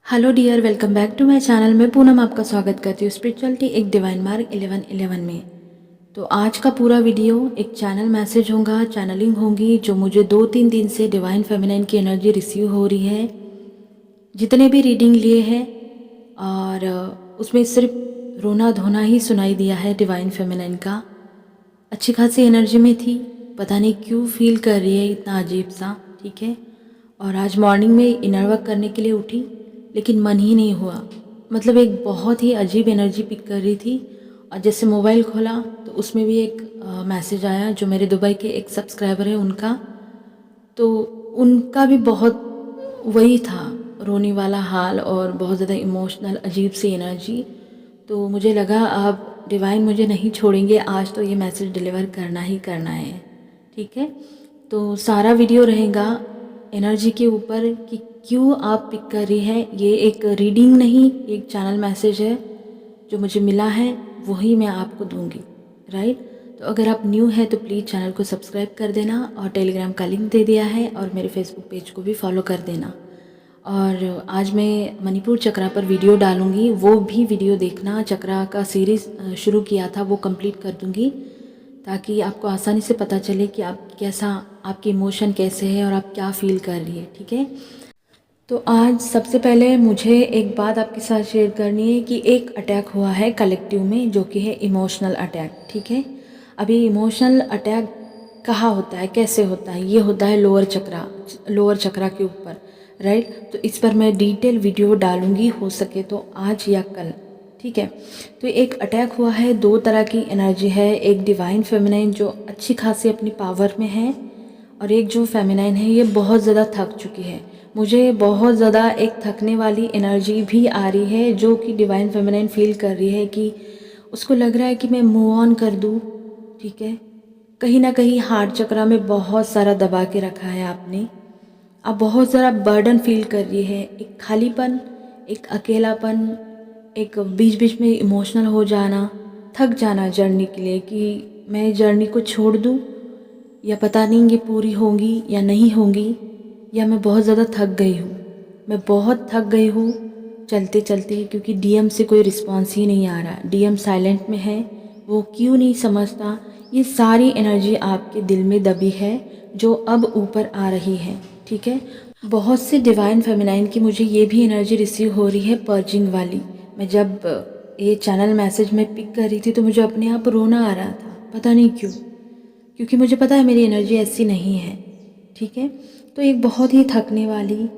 Hello dear, welcome back to my channel. मैं पूनम आपका स्वागत करती हूँ स्पिरिचुअलिटी एक डिवाइन मार्ग 1111 में। तो आज का पूरा वीडियो एक चैनल मैसेज होगा, चैनलिंग होगी जो मुझे 2-3 दिन से डिवाइन फेमिनाइन की एनर्जी रिसीव हो रही है। जितने भी रीडिंग लिए हैं और उसमें सिर्फ रोना धोना ही सुनाई दिया है डिवाइन फेमिनाइन का। अच्छी खासी एनर्जी में थी, पता नहीं क्यों फील कर रही है इतना अजीब सा। ठीक है। और आज मॉर्निंग में इनर वर्क करने के लिए उठी लेकिन मन ही नहीं हुआ। मतलब एक बहुत ही अजीब एनर्जी पिक कर रही थी। और जैसे मोबाइल खोला तो उसमें भी एक मैसेज आया जो मेरे दुबई के एक सब्सक्राइबर है उनका। तो उनका भी बहुत वही था, रोने वाला हाल और बहुत ज़्यादा इमोशनल अजीब सी एनर्जी। तो मुझे लगा अब डिवाइन मुझे नहीं छोड़ेंगे, आज तो ये मैसेज डिलीवर करना ही करना है। ठीक है। तो सारा वीडियो रहेगा एनर्जी के ऊपर कि क्यों आप पिक कर रही है। ये एक रीडिंग नहीं, एक चैनल मैसेज है जो मुझे मिला है, वही मैं आपको दूंगी। राइट। तो अगर आप न्यू हैं तो प्लीज़ चैनल को सब्सक्राइब कर देना और टेलीग्राम का लिंक दे दिया है और मेरे फेसबुक पेज को भी फॉलो कर देना। और आज मैं मणिपुर चक्रा पर वीडियो डालूंगी, वो भी वीडियो देखना। चक्रा का सीरीज़ शुरू किया था वो कंप्लीट कर दूंगी ताकि आपको आसानी से पता चले कि आप कैसा, आपके इमोशन कैसे है और आप क्या फील कर रही है। ठीक है। तो आज सबसे पहले मुझे एक बात आपके साथ शेयर करनी है कि एक अटैक हुआ है कलेक्टिव में जो कि है इमोशनल अटैक। ठीक है। अभी इमोशनल अटैक कहाँ होता है, कैसे होता है? ये होता है लोअर चक्रा के ऊपर। राइट। तो इस पर मैं डिटेल वीडियो डालूंगी, हो सके तो आज या कल। ठीक है। तो एक अटैक हुआ है, दो तरह की एनर्जी है। एक डिवाइन फेमिनाइन जो अच्छी खासी अपनी पावर में है और एक जो फेमिनाइन है ये बहुत ज़्यादा थक चुकी है। मुझे बहुत ज़्यादा एक थकने वाली एनर्जी भी आ रही है जो कि डिवाइन फेमिनाइन फील कर रही है कि उसको लग रहा है कि मैं मूव ऑन कर दूँ। ठीक है। कहीं ना कहीं हार्ट चक्रा में बहुत सारा दबा के रखा है आपने। आप बहुत ज़्यादा बर्डन फील कर रही है, एक खालीपन, एक अकेलापन, एक बीच बीच में इमोशनल हो जाना, थक जाना जर्नी के लिए कि मैं जर्नी को छोड़ दूँ या पता नहीं ये पूरी होंगी या नहीं होंगी, या मैं बहुत ज़्यादा थक गई हूँ। मैं बहुत थक गई हूँ चलते चलते, क्योंकि डीएम से कोई रिस्पॉन्स ही नहीं आ रहा। डीएम साइलेंट में है, वो क्यों नहीं समझता। ये सारी एनर्जी आपके दिल में दबी है जो अब ऊपर आ रही है। ठीक है। बहुत से डिवाइन फेमिनाइन की मुझे ये भी एनर्जी रिसीव हो रही है पर्जिंग वाली। मैं जब ये चैनल मैसेज में पिक कर रही थी तो मुझे अपने आप रोना आ रहा था, पता नहीं क्यों, क्योंकि मुझे पता है मेरी एनर्जी ऐसी नहीं है। ठीक है। तो एक बहुत ही थकने वाली,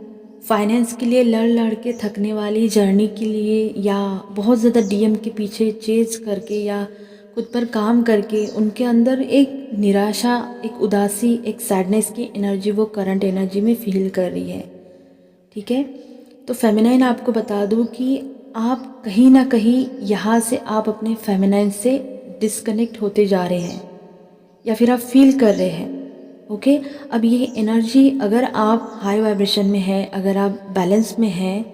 फाइनेंस के लिए लड़ लड़ के थकने वाली जर्नी के लिए, या बहुत ज़्यादा डीएम के पीछे चेज करके या खुद पर काम करके उनके अंदर एक निराशा, एक उदासी, एक सैडनेस की एनर्जी वो करंट एनर्जी में फील कर रही है। ठीक है। तो फेमिनाइन आपको बता दूं कि आप कहीं ना कहीं यहाँ से आप अपने फेमिनाइन से डिस्कनेक्ट होते जा रहे हैं या फिर आप फील कर रहे हैं। ओके। अब ये एनर्जी अगर आप हाई वाइब्रेशन में है, अगर आप बैलेंस में हैं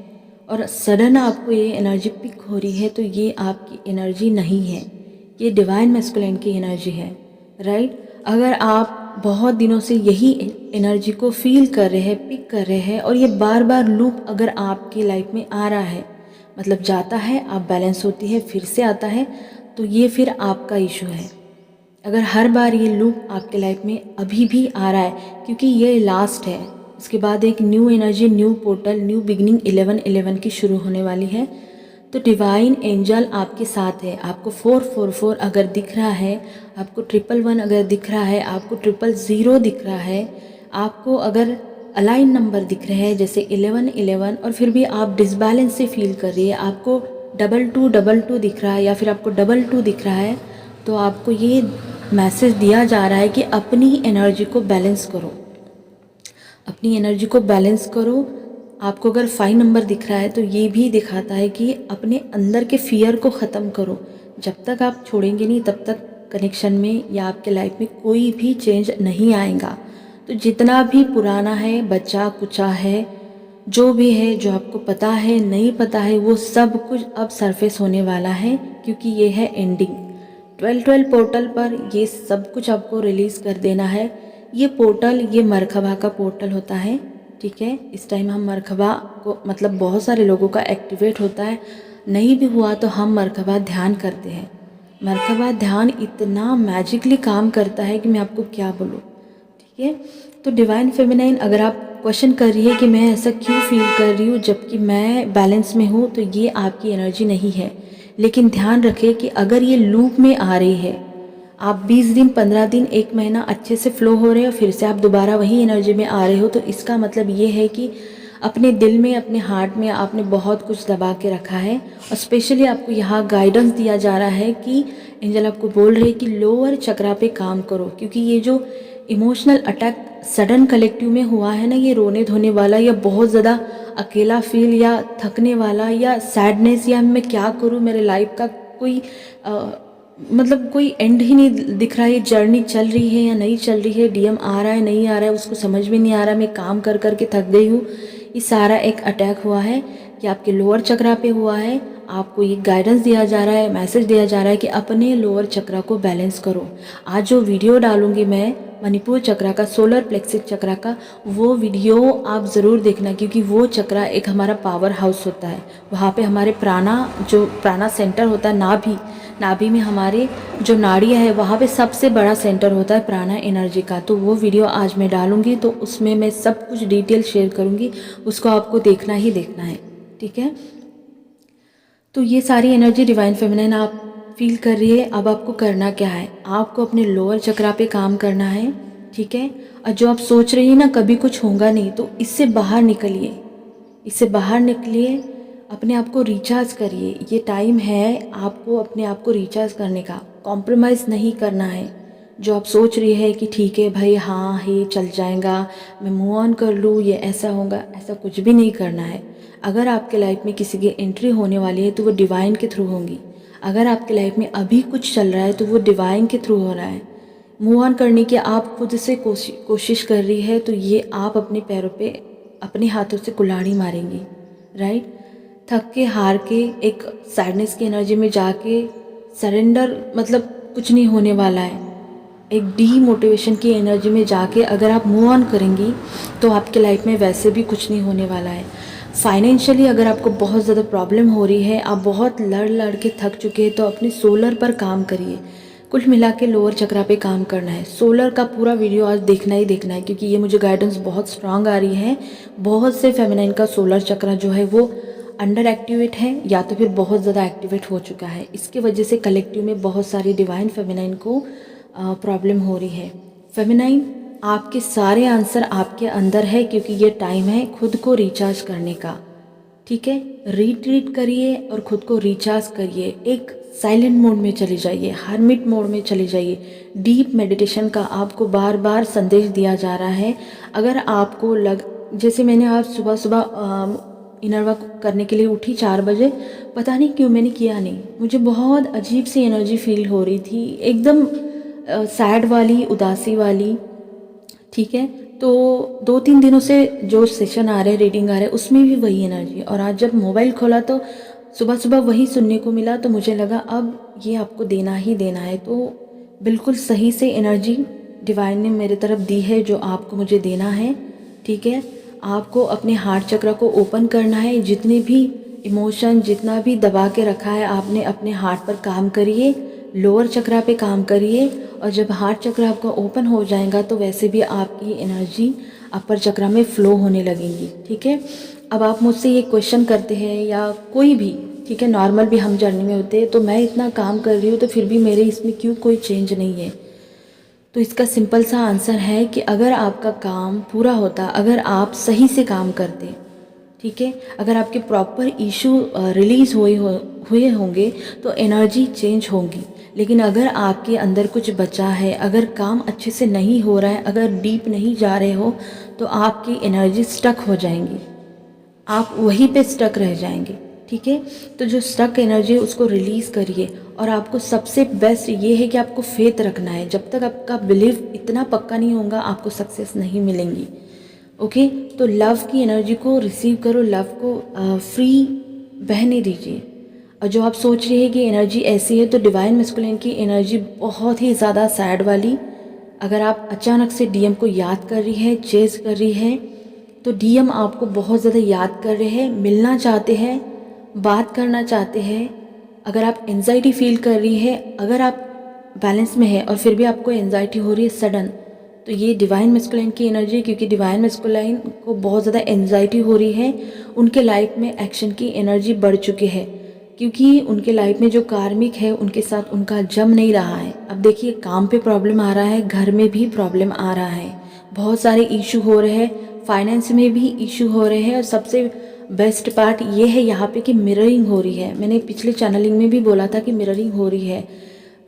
और सडन आपको ये एनर्जी पिक हो रही है तो ये आपकी एनर्जी नहीं है, ये डिवाइन मैस्कुलिन की एनर्जी है। राइट। अगर आप बहुत दिनों से यही एनर्जी को फील कर रहे हैं, पिक कर रहे हैं और ये बार बार लूप अगर आपकी लाइफ में आ रहा है, मतलब जाता है, आप बैलेंस होती है, फिर से आता है, तो ये फिर आपका इशू है। अगर हर बार ये लूप आपके लाइफ में अभी भी आ रहा है, क्योंकि ये लास्ट है, उसके बाद एक new energy, new portal, new beginning 1111 की शुरू होने वाली है। तो डिवाइन एंजल आपके साथ है। आपको 444 अगर दिख रहा है, आपको 111 अगर दिख रहा है, आपको 000 दिख रहा है, आपको अगर अलाइन नंबर दिख रहे हैं जैसे 1111 और फिर भी आप डिसबैलेंस से फील कर रही है, आपको 2222 दिख रहा है या फिर आपको 22 दिख रहा है, तो आपको ये मैसेज दिया जा रहा है कि अपनी एनर्जी को बैलेंस करो, अपनी एनर्जी को बैलेंस करो। आपको अगर 5 नंबर दिख रहा है तो ये भी दिखाता है कि अपने अंदर के फियर को ख़त्म करो। जब तक आप छोड़ेंगे नहीं तब तक कनेक्शन में या आपके लाइफ में कोई भी चेंज नहीं आएगा। तो जितना भी पुराना है, बचा कुचा है, जो भी है, जो आपको पता है, नहीं पता है, वो सब कुछ अब सरफेस होने वाला है, क्योंकि ये है एंडिंग। 1212 पोर्टल पर ये सब कुछ आपको रिलीज़ कर देना है। ये पोर्टल, ये मरखबा का पोर्टल होता है। ठीक है। इस टाइम हम मरकबा को मतलब बहुत सारे लोगों का एक्टिवेट होता है, नहीं भी हुआ तो हम मरकबा ध्यान करते हैं। मरकबा ध्यान इतना मैजिकली काम करता है कि मैं आपको क्या बोलूँ, ठीक है। तो डिवाइन फेमिनाइन, अगर आप क्वेश्चन कर रही है कि मैं ऐसा क्यों फील कर रही हूँ जबकि मैं बैलेंस में हूँ, तो ये आपकी एनर्जी नहीं है। लेकिन ध्यान रखें कि अगर ये लूप में आ रही है, आप 20 दिन, 15 दिन, 1 महीना अच्छे से फ्लो हो रहे हो, फिर से आप दोबारा वही एनर्जी में आ रहे हो, तो इसका मतलब ये है कि अपने दिल में, अपने हार्ट में आपने बहुत कुछ दबा के रखा है। और स्पेशली आपको यहाँ गाइडेंस दिया जा रहा है कि एंजल आपको बोल रहे हैं कि लोअर चक्रा पे काम करो, क्योंकि ये जो इमोशनल अटैक सडन कलेक्टिव में हुआ है ना, ये रोने धोने वाला या बहुत ज़्यादा अकेला फील या थकने वाला या सैडनेस या मैं क्या करूँ, मेरे लाइफ का कोई मतलब कोई एंड ही नहीं दिख रहा है, ये जर्नी चल रही है या नहीं चल रही है, डीएम आ रहा है नहीं आ रहा है, उसको समझ में नहीं आ रहा, मैं काम कर कर के थक गई हूँ, ये सारा एक अटैक हुआ है कि आपके लोअर चक्रा पे हुआ है। आपको ये गाइडेंस दिया जा रहा है, मैसेज दिया जा रहा है कि अपने लोअर चक्रा को बैलेंस करो। आज जो वीडियो डालूंगी मैं मणिपुर चक्रा का, सोलर प्लेक्सिस चक्रा का, वो वीडियो आप ज़रूर देखना, क्योंकि वो चक्रा एक हमारा पावर हाउस होता है। वहाँ पे हमारे जो प्राणा सेंटर होता है, नाभि में हमारे जो नाड़ियाँ है, वहाँ पे सबसे बड़ा सेंटर होता है प्राणा एनर्जी का। तो वो वीडियो आज मैं डालूंगी, तो उसमें मैं सब कुछ डिटेल शेयर करूँगी, उसको आपको देखना ही देखना है, ठीक है। तो ये सारी एनर्जी डिवाइन फेमिनाइन आप फील कर रही है। अब आपको करना क्या है, आपको अपने लोअर चक्रा पे काम करना है, ठीक है। और जो आप सोच रही है ना कभी कुछ होगा नहीं, तो इससे बाहर निकलिए, इससे बाहर निकलिए, अपने आप को रिचार्ज करिए। ये टाइम है आपको अपने आप को रिचार्ज करने का, कॉम्प्रोमाइज़ नहीं करना है। जो आप सोच रही है कि ठीक है भाई, हाँ ये चल जाएगा, मैं मूव ऑन कर लूँ, ये ऐसा होगा, ऐसा कुछ भी नहीं करना है। अगर आपके लाइफ में किसी की एंट्री होने वाली है तो वो डिवाइन के थ्रू होंगी। अगर आपके लाइफ में अभी कुछ चल रहा है तो वो डिवाइन के थ्रू हो रहा है। मूव ऑन करने की आप खुद से कोशिश कर रही है, तो ये आप अपने पैरों पे अपने हाथों से कुल्हाड़ी मारेंगी, राइट। थक के, हार के, एक सैडनेस की एनर्जी में जाके सरेंडर, मतलब कुछ नहीं होने वाला है। एक डीमोटिवेशन की एनर्जी में जाके अगर आप मूव ऑन करेंगी तो आपके लाइफ में वैसे भी कुछ नहीं होने वाला है। फाइनेंशियली अगर आपको बहुत ज़्यादा प्रॉब्लम हो रही है, आप बहुत लड़ के थक चुके हैं, तो अपने सोलर पर काम करिए। कुल मिला के लोअर चक्रा पे काम करना है। सोलर का पूरा वीडियो आज देखना ही देखना है, क्योंकि ये मुझे गाइडेंस बहुत स्ट्रांग आ रही है। बहुत से फेमिनाइन का सोलर चक्रा जो है वो अंडर एक्टिवेट है, या तो फिर बहुत ज़्यादा एक्टिवेट हो चुका है। इसके वजह से कलेक्टिव में बहुत सारी डिवाइन फेमिनाइन को प्रॉब्लम हो रही है। फेमिनाइन, आपके सारे आंसर आपके अंदर है, क्योंकि ये टाइम है खुद को रिचार्ज करने का, ठीक है। रिट्रीट करिए और खुद को रिचार्ज करिए। एक साइलेंट मोड में चले जाइए, हर्मिट मोड में चले जाइए। डीप मेडिटेशन का आपको बार बार संदेश दिया जा रहा है। अगर आपको जैसे मैंने आज सुबह सुबह इनर वर्क करने के लिए उठी 4 बजे, पता नहीं क्यों मैंने किया नहीं, मुझे बहुत अजीब सी एनर्जी फील हो रही थी, एकदम सैड वाली, उदासी वाली, ठीक है। तो 2-3 दिनों से जो सेशन आ रहे, रीडिंग आ रहे, उसमें भी वही एनर्जी। और आज जब मोबाइल खोला तो सुबह सुबह वही सुनने को मिला, तो मुझे लगा अब ये आपको देना ही देना है। तो बिल्कुल सही से एनर्जी डिवाइन ने मेरे तरफ दी है जो आपको मुझे देना है, ठीक है। आपको अपने हार्ट चक्र को ओपन करना है। जितने भी इमोशन, जितना भी दबा के रखा है आपने, अपने हार्ट पर काम करिए, लोअर चक्रा पे काम करिए। और जब हार्ट चक्र आपका ओपन हो जाएगा तो वैसे भी आपकी एनर्जी अपर चक्रा में फ़्लो होने लगेगी, ठीक है। अब आप मुझसे ये क्वेश्चन करते हैं या कोई भी, ठीक है, नॉर्मल भी हम जर्नी में होते हैं, तो मैं इतना काम कर रही हूँ तो फिर भी मेरे इसमें क्यों कोई चेंज नहीं है। तो इसका सिंपल सा आंसर है कि अगर आपका काम पूरा होता, अगर आप सही से काम करते, ठीक है, अगर आपके प्रॉपर इशू रिलीज़ हुए होंगे तो एनर्जी चेंज होगी। लेकिन अगर आपके अंदर कुछ बचा है, अगर काम अच्छे से नहीं हो रहा है, अगर डीप नहीं जा रहे हो, तो आपकी एनर्जी स्टक हो जाएंगी, आप वहीं पे स्टक रह जाएंगे, ठीक है। तो जो स्टक एनर्जी है उसको रिलीज़ करिए। और आपको सबसे बेस्ट ये है कि आपको फेथ रखना है। जब तक आपका बिलीव इतना पक्का नहीं होगा, आपको सक्सेस नहीं मिलेंगी, ओके। तो लव की एनर्जी को रिसीव करो, लव को फ्री बहने दीजिए। और जो आप सोच रहे हैं कि एनर्जी ऐसी है, तो डिवाइन मैस्कुलिन की एनर्जी बहुत ही ज़्यादा सैड वाली। अगर आप अचानक से डीएम को याद कर रही है, चेज कर रही है, तो डीएम आपको बहुत ज़्यादा याद कर रहे हैं, मिलना चाहते हैं, बात करना चाहते हैं। अगर आप एंजाइटी फील कर रही है, अगर आप बैलेंस में है और फिर भी आपको एंजाइटी हो रही है सडन, तो ये डिवाइन मैस्कुलाइन की एनर्जी है, क्योंकि डिवाइन मैस्कुलाइन को बहुत ज़्यादा एंजाइटी हो रही है। उनके लाइफ में एक्शन की एनर्जी बढ़ चुकी है, क्योंकि उनके लाइफ में जो कार्मिक है उनके साथ उनका जम नहीं रहा है। अब देखिए, काम पे प्रॉब्लम आ रहा है, घर में भी प्रॉब्लम आ रहा है, बहुत सारे इशू हो रहे हैं, फाइनेंस में भी इशू हो रहे हैं। और सबसे बेस्ट पार्ट ये है यहाँ पे कि मिररिंग हो रही है। मैंने पिछले चैनलिंग में भी बोला था कि मिररिंग हो रही है।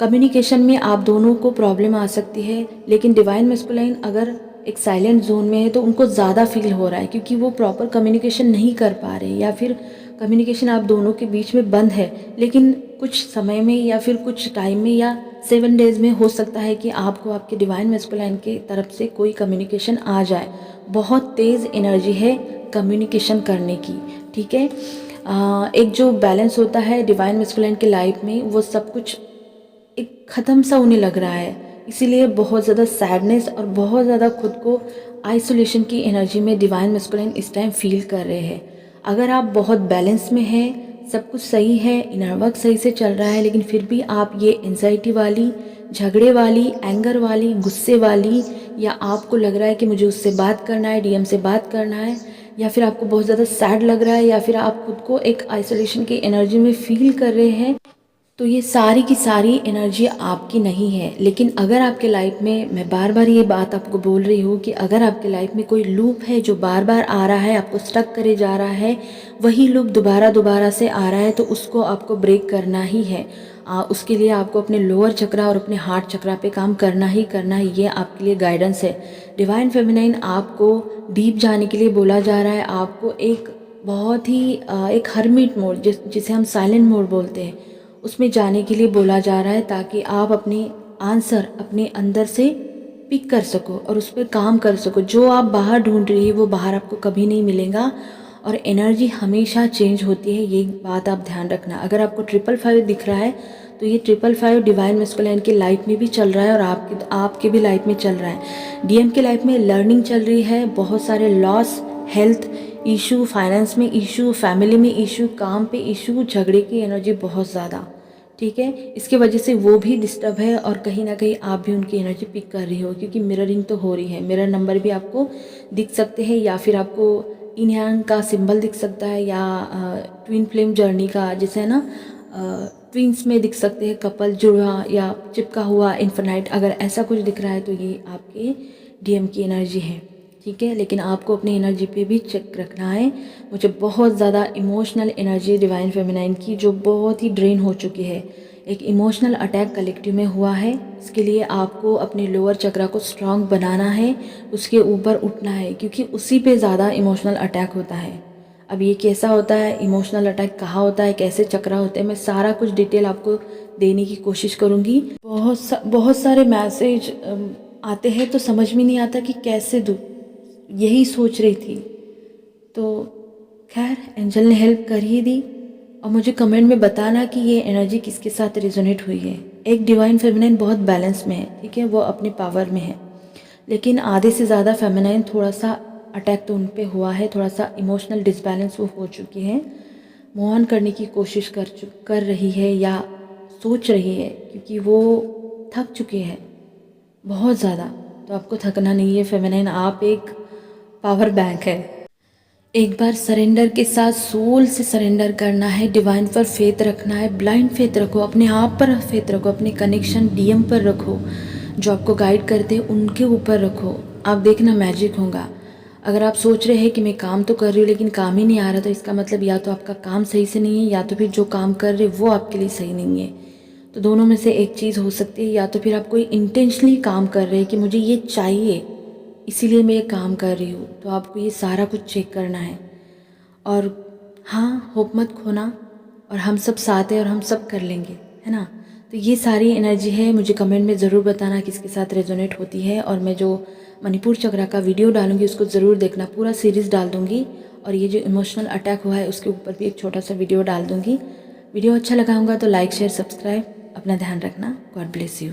कम्युनिकेशन में आप दोनों को प्रॉब्लम आ सकती है, लेकिन डिवाइन मैस्कुलाइन अगर एक साइलेंट जोन में है तो उनको ज़्यादा फील हो रहा है, क्योंकि वो प्रॉपर कम्युनिकेशन नहीं कर पा रहे, या फिर कम्युनिकेशन आप दोनों के बीच में बंद है। लेकिन कुछ समय में या फिर कुछ टाइम में या 7 डेज़ में हो सकता है कि आपको आपके डिवाइन मैस्कुलाइन की तरफ से कोई कम्युनिकेशन आ जाए। बहुत तेज़ एनर्जी है कम्युनिकेशन करने की, ठीक है। एक जो बैलेंस होता है डिवाइन मैस्कुलाइन के लाइफ में, वो सब कुछ एक ख़त्म सा उन्हें लग रहा है, इसीलिए बहुत ज़्यादा सैडनेस और बहुत ज़्यादा खुद को आइसोलेशन की एनर्जी में डिवाइन मैस्कुलाइन इस टाइम फील कर रहे हैं। अगर आप बहुत बैलेंस में हैं, सब कुछ सही है, इनर वर्क सही से चल रहा है, लेकिन फिर भी आप ये एंजाइटी वाली, झगड़े वाली, एंगर वाली, गुस्से वाली, या आपको लग रहा है कि मुझे उससे बात करना है, डीएम से बात करना है, या फिर आपको बहुत ज़्यादा सैड लग रहा है, या फिर आप खुद को एक आइसोलेशन की एनर्जी में फील कर रहे हैं, तो ये सारी की सारी एनर्जी आपकी नहीं है। लेकिन अगर आपके लाइफ में, मैं बार बार ये बात आपको बोल रही हूँ कि अगर आपके लाइफ में कोई लूप है जो बार बार आ रहा है, आपको स्टक करे जा रहा है, वही लूप दोबारा दोबारा से आ रहा है, तो उसको आपको ब्रेक करना ही है। उसके लिए आपको अपने लोअर चक्रा और अपने हार्ट चक्रा पे काम करना ही करना है। ये आपके लिए गाइडेंस है। डिवाइन फेमिनाइन आपको डीप जाने के लिए बोला जा रहा है, आपको एक बहुत ही एक हर्मिट मोड, जिसे हम साइलेंट मोड बोलते हैं, उसमें जाने के लिए बोला जा रहा है, ताकि आप अपने आंसर अपने अंदर से पिक कर सको और उस पर काम कर सको। जो आप बाहर ढूंढ रही है वो बाहर आपको कभी नहीं मिलेगा, और एनर्जी हमेशा चेंज होती है, ये बात आप ध्यान रखना। अगर आपको 555 दिख रहा है तो ये 555 डिवाइन मैस्कुलाइन की लाइफ में भी चल रहा है और आपके भी लाइफ में चल रहा है। डीएम के लाइफ में लर्निंग चल रही है, बहुत सारे लॉस, हेल्थ इशू, फाइनेंस में इशू, फैमिली में इशू, काम पे इशू, झगड़े की एनर्जी बहुत ज़्यादा, ठीक है। इसके वजह से वो भी डिस्टर्ब है और कहीं ना कहीं आप भी उनकी एनर्जी पिक कर रही हो, क्योंकि मिररिंग तो हो रही है। मिरर नंबर भी आपको दिख सकते हैं, या फिर आपको इन हैंड का सिंबल दिख सकता है, या ट्विन फ्लेम जर्नी का, जैसे है ना, ट्विंस में दिख सकते हैं, कपल जुड़ा या चिपका हुआ इन्फिनाइट, अगर ऐसा कुछ दिख रहा है तो ये आपके डीएम की एनर्जी है, ठीक है। लेकिन आपको अपनी एनर्जी पे भी चेक रखना है। मुझे बहुत ज़्यादा इमोशनल एनर्जी डिवाइन फेमिनाइन की, जो बहुत ही ड्रेन हो चुकी है। एक इमोशनल अटैक कलेक्टिव में हुआ है। इसके लिए आपको अपने लोअर चक्रा को स्ट्रांग बनाना है, उसके ऊपर उठना है, क्योंकि उसी पे ज़्यादा इमोशनल अटैक होता है। अब ये कैसा होता है, इमोशनल अटैक कहाँ होता है, कैसे चक्रा होते हैं, मैं सारा कुछ डिटेल आपको देने की कोशिश करूँगी। बहुत सारे मैसेज आते हैं तो समझ में नहीं आता कि कैसे दूँ, यही सोच रही थी। तो खैर, एंजल ने हेल्प कर ही दी। और मुझे कमेंट में बताना कि ये एनर्जी किसके साथ रेजोनेट हुई है। एक डिवाइन फेमिनाइन बहुत बैलेंस में है, ठीक है, वो अपने पावर में है, लेकिन आधे से ज़्यादा फेमिनाइन थोड़ा सा अटैक तो उन पे हुआ है, थोड़ा सा इमोशनल डिसबैलेंस वो हो चुकी है, मूव ऑन करने की कोशिश कर रही है या सोच रही है, क्योंकि वो थक चुके हैं बहुत ज़्यादा। तो आपको थकना नहीं है फेमिनाइन, आप एक पावर बैंक है। एक बार सरेंडर के साथ सोल से सरेंडर करना है, डिवाइन पर फेथ रखना है, ब्लाइंड फेथ रखो, अपने आप पर फेथ रखो, अपने कनेक्शन डीएम पर रखो, जो आपको गाइड करते हैं उनके ऊपर रखो, आप देखना मैजिक होगा। अगर आप सोच रहे हैं कि मैं काम तो कर रही हूँ लेकिन काम ही नहीं आ रहा, तो इसका मतलब या तो आपका काम सही से नहीं है, या तो फिर जो काम कर रहे वो आपके लिए सही नहीं है। तो दोनों में से एक चीज़ हो सकती है, या तो फिर आप कोई इंटेंशनली काम कर रहे हैं कि मुझे ये चाहिए इसीलिए मैं ये काम कर रही हूँ। तो आपको ये सारा कुछ चेक करना है। और हाँ, होप मत खोना, और हम सब साथ हैं और हम सब कर लेंगे, है ना। तो ये सारी एनर्जी है। मुझे कमेंट में ज़रूर बताना किसके साथ रेजोनेट होती है। और मैं जो मणिपुर चक्रा का वीडियो डालूंगी उसको ज़रूर देखना, पूरा सीरीज़ डाल दूँगी। और ये जो इमोशनल अटैक हुआ है उसके ऊपर भी एक छोटा सा वीडियो डाल दूँगी। वीडियो अच्छा लगा होगा तो लाइक, शेयर, सब्सक्राइब। अपना ध्यान रखना। God bless you.